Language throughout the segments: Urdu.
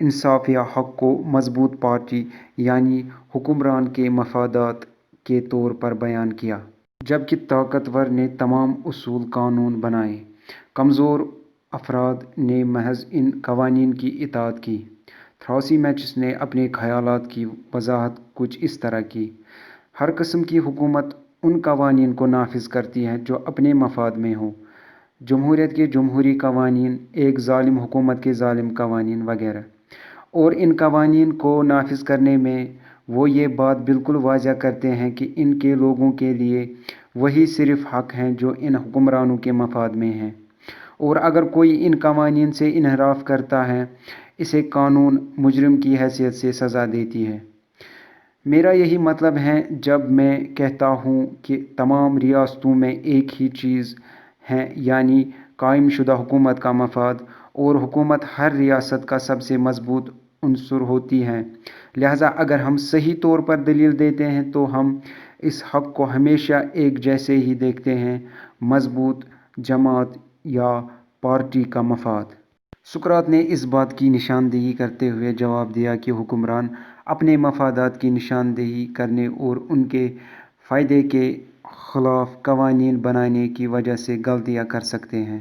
انصاف یا حق کو مضبوط پارٹی یعنی حکمران کے مفادات کے طور پر بیان کیا، جبکہ طاقتور نے تمام اصول قانون بنائے۔ کمزور افراد نے محض ان قوانین کی اطاعت کی۔ تھراسیمیٹس نے اپنے خیالات کی وضاحت کچھ اس طرح کی: ہر قسم کی حکومت ان قوانین کو نافذ کرتی ہے جو اپنے مفاد میں ہوں، جمہوریت کے جمہوری قوانین، ایک ظالم حکومت کے ظالم قوانین وغیرہ، اور ان قوانین کو نافذ کرنے میں وہ یہ بات بالکل واضح کرتے ہیں کہ ان کے لوگوں کے لیے وہی صرف حق ہیں جو ان حکمرانوں کے مفاد میں ہیں، اور اگر کوئی ان قوانین سے انحراف کرتا ہے اسے قانون مجرم کی حیثیت سے سزا دیتی ہے۔ میرا یہی مطلب ہے جب میں کہتا ہوں کہ تمام ریاستوں میں ایک ہی چیز ہے، یعنی قائم شدہ حکومت کا مفاد، اور حکومت ہر ریاست کا سب سے مضبوط عنصر ہوتی ہے۔ لہٰذا اگر ہم صحیح طور پر دلیل دیتے ہیں تو ہم اس حق کو ہمیشہ ایک جیسے ہی دیکھتے ہیں: مضبوط جماعت یا پارٹی کا مفاد۔ سقراط نے اس بات کی نشاندہی کرتے ہوئے جواب دیا کہ حکمران اپنے مفادات کی نشاندہی کرنے اور ان کے فائدے کے خلاف قوانین بنانے کی وجہ سے غلطیاں کر سکتے ہیں۔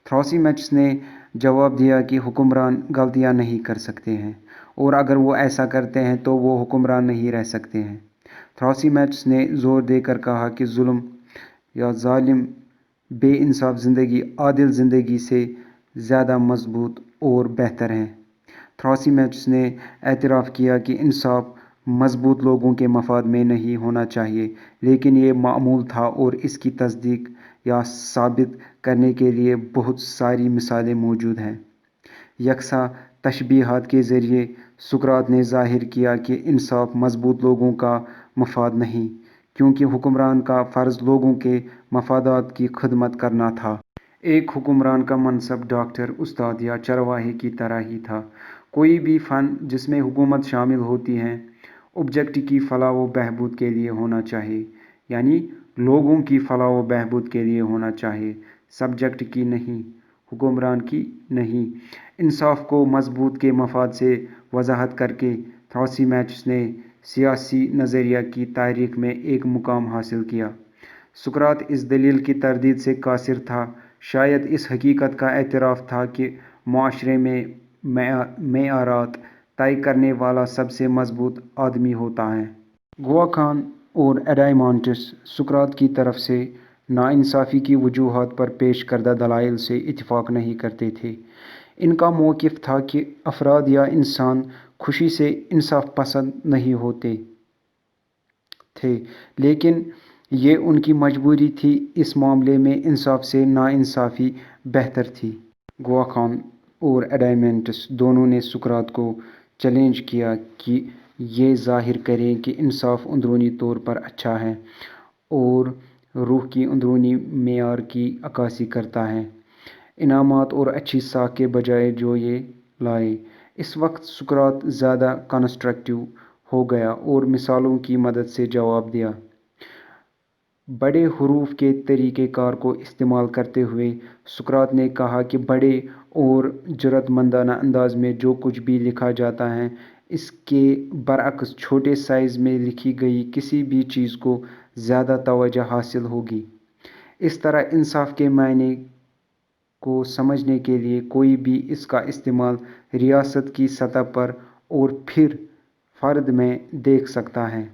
تھراسیمیٹس نے جواب دیا کہ حکمران غلطیاں نہیں کر سکتے ہیں، اور اگر وہ ایسا کرتے ہیں تو وہ حکمران نہیں رہ سکتے ہیں۔ تھراسیمیٹس نے زور دے کر کہا کہ ظالم بے انصاف زندگی عادل زندگی سے زیادہ مضبوط اور بہتر ہے۔ تھراسیمیٹس نے اعتراف کیا کہ انصاف مضبوط لوگوں کے مفاد میں نہیں ہونا چاہیے، لیکن یہ معمول تھا اور اس کی تصدیق یا ثابت کرنے کے لیے بہت ساری مثالیں موجود ہیں۔ یکساں تشبیہات کے ذریعے سقراط نے ظاہر کیا کہ انصاف مضبوط لوگوں کا مفاد نہیں، کیونکہ حکمران کا فرض لوگوں کے مفادات کی خدمت کرنا تھا۔ ایک حکمران کا منصب ڈاکٹر، استاد یا چرواہے کی طرح ہی تھا۔ کوئی بھی فن جس میں حکومت شامل ہوتی ہے، آبجیکٹ کی فلاح و بہبود کے لیے ہونا چاہیے، یعنی لوگوں کی فلاح و بہبود کے لیے ہونا چاہیے، سبجیکٹ کی نہیں، حکمران کی نہیں۔ انصاف کو مضبوط کے مفاد سے وضاحت کر کے تھراسیمیٹس نے سیاسی نظریہ کی تاریخ میں ایک مقام حاصل کیا۔ سقراط اس دلیل کی تردید سے قاصر تھا، شاید اس حقیقت کا اعتراف تھا کہ معاشرے میں معیارات طے کرنے والا سب سے مضبوط آدمی ہوتا ہے۔ گواکھان اور ایڈائمانٹس سقراط کی طرف سے ناانصافی کی وجوہات پر پیش کردہ دلائل سے اتفاق نہیں کرتے تھے۔ ان کا موقف تھا کہ افراد یا انسان خوشی سے انصاف پسند نہیں ہوتے تھے، لیکن یہ ان کی مجبوری تھی۔ اس معاملے میں انصاف سے ناانصافی بہتر تھی۔ گواکھان اور ایڈائمانٹس دونوں نے سقراط کو چیلنج کیا کہ یہ ظاہر کریں کہ انصاف اندرونی طور پر اچھا ہے اور روح کی اندرونی معیار کی عکاسی کرتا ہے، انعامات اور اچھی ساکھ کے بجائے جو یہ لائے۔ اس وقت سقراط زیادہ کنسٹرکٹیو ہو گیا اور مثالوں کی مدد سے جواب دیا۔ بڑے حروف کے طریقہ کار کو استعمال کرتے ہوئے سقراط نے کہا کہ بڑے اور جرات مندانہ انداز میں جو کچھ بھی لکھا جاتا ہے، اس کے برعکس چھوٹے سائز میں لکھی گئی کسی بھی چیز کو زیادہ توجہ حاصل ہوگی۔ اس طرح انصاف کے معنی کو سمجھنے کے لیے کوئی بھی اس کا استعمال ریاست کی سطح پر اور پھر فرد میں دیکھ سکتا ہے۔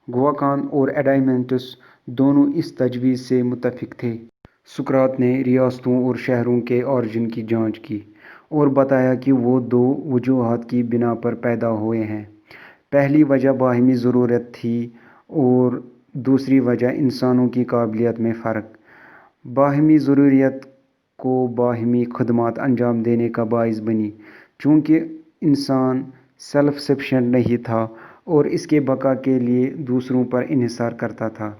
گواکھان اور ایڈائمانٹس دونوں اس تجویز سے متفق تھے۔ سقراط نے ریاستوں اور شہروں کے آرجن کی جانچ کی اور بتایا کہ وہ دو وجوہات کی بنا پر پیدا ہوئے ہیں۔ پہلی وجہ باہمی ضرورت تھی اور دوسری وجہ انسانوں کی قابلیت میں فرق۔ باہمی ضرورت کو باہمی خدمات انجام دینے کا باعث بنی، چونکہ انسان سیلف سفیشینٹ نہیں تھا اور اس کے بقا کے لیے دوسروں پر انحصار کرتا تھا۔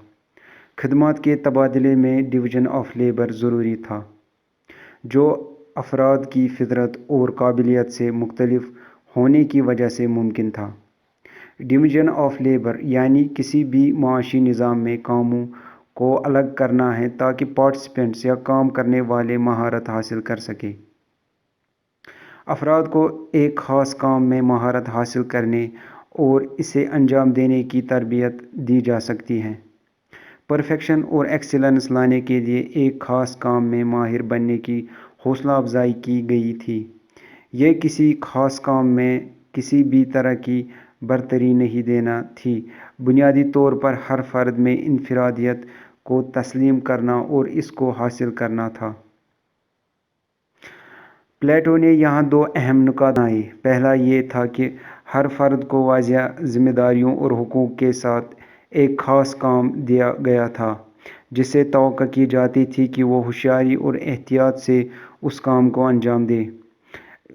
خدمات کے تبادلے میں ڈویژن آف لیبر ضروری تھا، جو افراد کی فطرت اور قابلیت سے مختلف ہونے کی وجہ سے ممکن تھا۔ ڈویژن آف لیبر یعنی کسی بھی معاشی نظام میں کاموں کو الگ کرنا ہے تاکہ پارٹیسپینٹس یا کام کرنے والے مہارت حاصل کر سکیں۔ افراد کو ایک خاص کام میں مہارت حاصل کرنے اور اسے انجام دینے کی تربیت دی جا سکتی ہے۔ پرفیکشن اور ایکسیلنس لانے کے لیے ایک خاص کام میں ماہر بننے کی حوصلہ افزائی کی گئی تھی۔ یہ کسی خاص کام میں کسی بھی طرح کی برتری نہیں دینا تھی، بنیادی طور پر ہر فرد میں انفرادیت کو تسلیم کرنا اور اس کو حاصل کرنا تھا۔ پلیٹو نے یہاں دو اہم نکات بنائے۔ پہلا یہ تھا کہ ہر فرد کو واضح ذمہ داریوں اور حقوق کے ساتھ ایک خاص کام دیا گیا تھا، جس سے توقع کی جاتی تھی کہ وہ ہوشیاری اور احتیاط سے اس کام کو انجام دے۔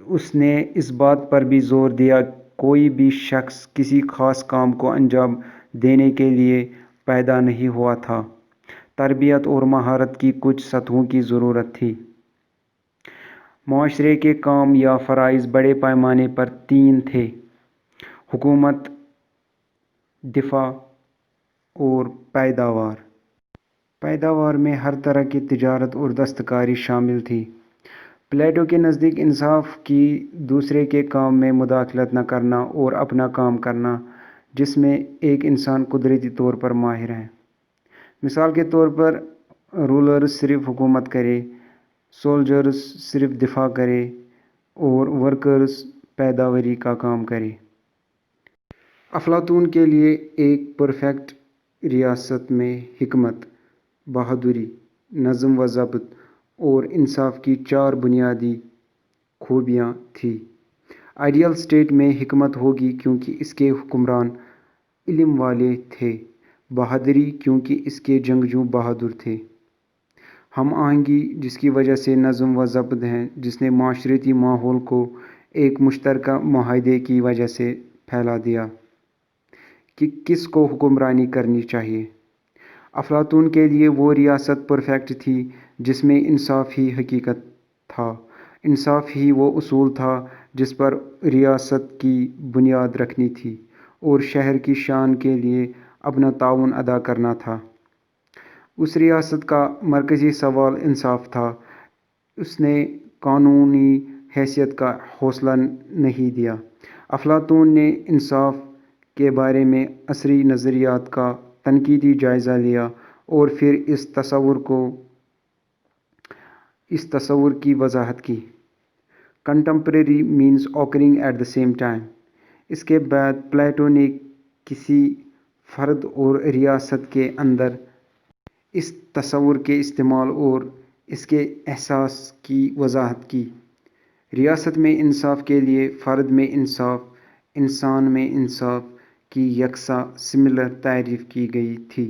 اس نے اس بات پر بھی زور دیا کہ کوئی بھی شخص کسی خاص کام کو انجام دینے کے لیے پیدا نہیں ہوا تھا۔ تربیت اور مہارت کی کچھ سطحوں کی ضرورت تھی۔ معاشرے کے کام یا فرائض بڑے پیمانے پر تین تھے: حکومت، دفاع اور پیداوار۔ پیداوار میں ہر طرح کی تجارت اور دستکاری شامل تھی۔ پلیٹو کے نزدیک انصاف کی دوسرے کے کام میں مداخلت نہ کرنا اور اپنا کام کرنا جس میں ایک انسان قدرتی طور پر ماہر ہے۔ مثال کے طور پر رولرز صرف حکومت کرے، سولجرز صرف دفاع کرے اور ورکرز پیداواری کا کام کرے۔ افلاطون کے لیے ایک پرفیکٹ ریاست میں حکمت، بہادری، نظم و ضبط اور انصاف کی چار بنیادی خوبیاں تھیں۔ آئیڈیل اسٹیٹ میں حکمت ہوگی کیونکہ اس کے حکمران علم والے تھے، بہادری کیونکہ اس کے جنگجو بہادر تھے، ہم آہنگی جس کی وجہ سے نظم و ضبط ہے جس نے معاشرتی ماحول کو ایک مشترکہ معاہدے کی وجہ سے پھیلا دیا کہ کس کو حکمرانی کرنی چاہیے۔ افلاطون کے لیے وہ ریاست پرفیکٹ تھی جس میں انصاف ہی حقیقت تھا۔ انصاف ہی وہ اصول تھا جس پر ریاست کی بنیاد رکھنی تھی اور شہر کی شان کے لیے اپنا تعاون ادا کرنا تھا۔ اس ریاست کا مرکزی سوال انصاف تھا۔ اس نے قانونی حیثیت کا حوصلہ نہیں دیا۔ افلاطون نے انصاف کے بارے میں عصری نظریات کا تنقیدی جائزہ لیا اور پھر اس تصور کی وضاحت کی: Contemporary means occurring at the same time۔ اس کے بعد پلیٹو نے کسی فرد اور ریاست کے اندر اس تصور کے استعمال اور اس کے احساس کی وضاحت کی۔ ریاست میں انصاف کے لیے فرد میں انصاف، انسان میں انصاف کی یکساں سملر تعریف کی گئی تھی۔